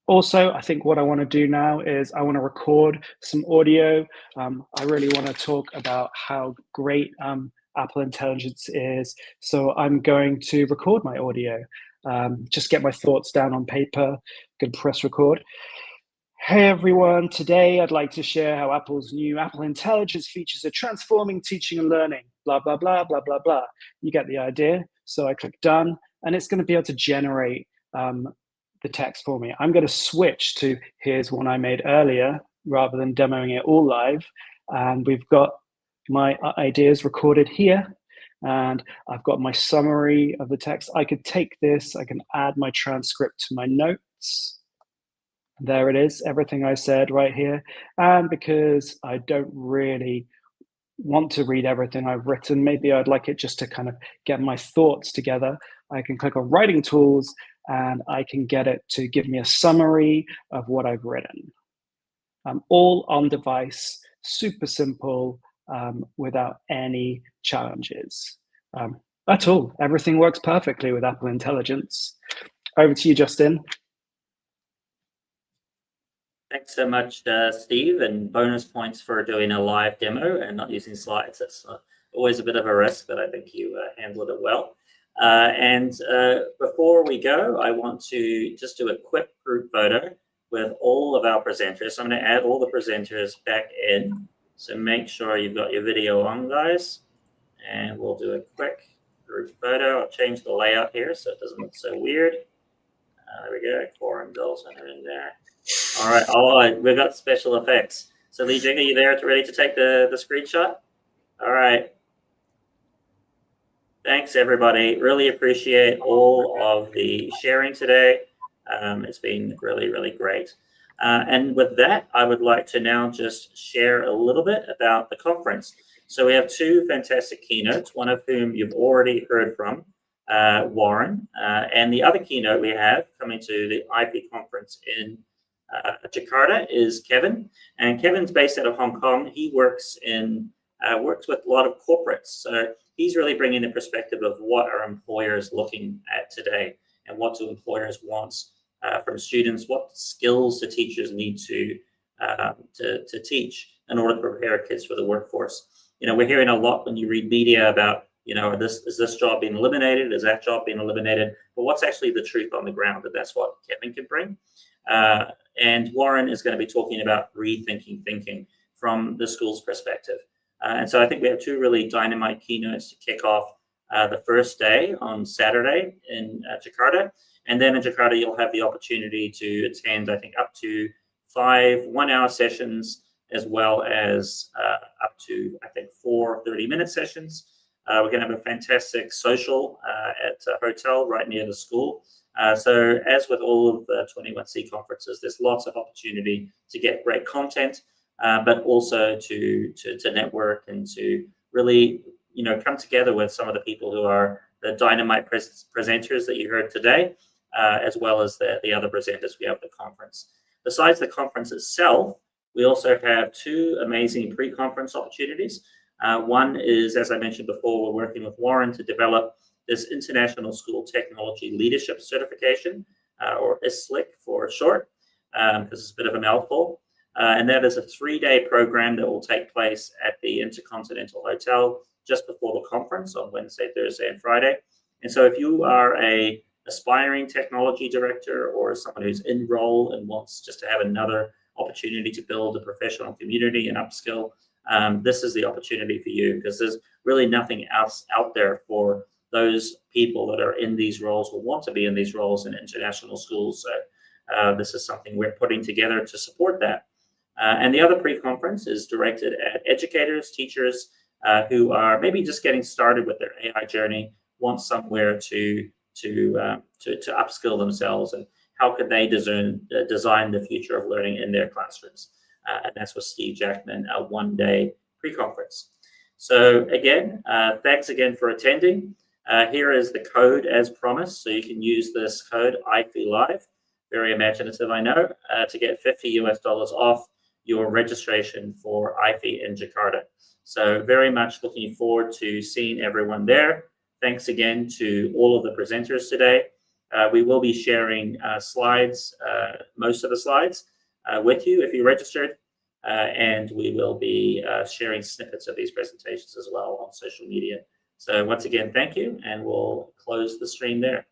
Also, I think what I want to do now is I want to record some audio. I really want to talk about how great Apel Intelligence is. So I'm going to record my audio, just get my thoughts down on paper, good press record. Hey everyone, today I'd like to share how Apple's new Apel Intelligence features are transforming teaching and learning, blah, blah, blah, blah, blah, blah. You get the idea. So I click done, and it's going to be able to generate the text for me. I'm going to switch to here's one I made earlier rather than demoing it all live. And we've got my ideas recorded here. And I've got my summary of the text. I could take this, I can add my transcript to my notes. There it is, everything I said right here. And because I don't really want to read everything I've written, maybe I'd like it just to kind of get my thoughts together. I can click on writing tools and I can get it to give me a summary of what I've written. All on device, super simple, without any challenges. That's all. Everything works perfectly with Apel Intelligence. Over to you, Justin. Thanks so much, Steve, and bonus points for doing a live demo and not using slides. That's always a bit of a risk, but I think you handled it well. Before we go, I want to just do a quick group photo with all of our presenters. So I'm going to add all the presenters back in. So make sure you've got your video on, guys. And we'll do a quick group photo. I'll change the layout here so it doesn't look so weird. There we go. Cora and Dalton are in there. All right. Oh, we've got special effects. So Lee Jing, are you there ready to take the screenshot? All right. Thanks, everybody. Really appreciate all of the sharing today. It's been really, really great. And with that, I would like to now just share a little bit about the conference. So we have two fantastic keynotes, one of whom you've already heard from, Warren, and the other keynote we have coming to the AIFE conference in Jakarta is Kevin. And Kevin's based out of Hong Kong. He works with a lot of corporates. So he's really bringing the perspective of what are employers looking at today and what do employers want from students, what skills do teachers need to teach in order to prepare kids for the workforce. You know, we're hearing a lot when you read media about, you know, is this job being eliminated? Is that job being eliminated? But what's actually the truth on the ground? And that's what Kevin can bring. And Warren is going to be talking about rethinking thinking from the school's perspective. And so I think we have two really dynamite keynotes to kick off the first day on Saturday in Jakarta. And then in Jakarta, you'll have the opportunity to attend, I think, up to 5 one-hour sessions, as well as up to, I think, 4 30-minute sessions. We're going to have a fantastic social at a hotel right near the school. So as with all of the 21C conferences, there's lots of opportunity to get great content, but also to network and to really, you know, come together with some of the people who are the dynamite presenters that you heard today, as well as the other presenters we have at the conference. Besides the conference itself, we also have 2 amazing pre-conference opportunities. One is, as I mentioned before, we're working with Warren to develop this International School Technology Leadership Certification, or ISLIC for short, because it's a bit of a mouthful. And that is a 3-day program that will take place at the Intercontinental Hotel just before the conference on Wednesday, Thursday, and Friday. And so if you are a aspiring technology director or someone who's in role and wants just to have another opportunity to build a professional community and upskill, this is the opportunity for you, because there's really nothing else out there for those people that are in these roles or want to be in these roles in international schools. So this is something we're putting together to support that. And the other pre-conference is directed at educators, teachers who are maybe just getting started with their AI journey, want somewhere to upskill themselves, and how could they design the future of learning in their classrooms. And that's with Steve Jackman, a 1-day pre-conference. So again, thanks again for attending. Here is the code as promised. So you can use this code, AIFE Live, very imaginative, I know, to get $50 off your registration for AIFE in Jakarta. So very much looking forward to seeing everyone there. Thanks again to all of the presenters today. We will be sharing slides, most of the slides, with you if you registered. And we will be sharing snippets of these presentations as well on social media. So once again, thank you, and we'll close the stream there.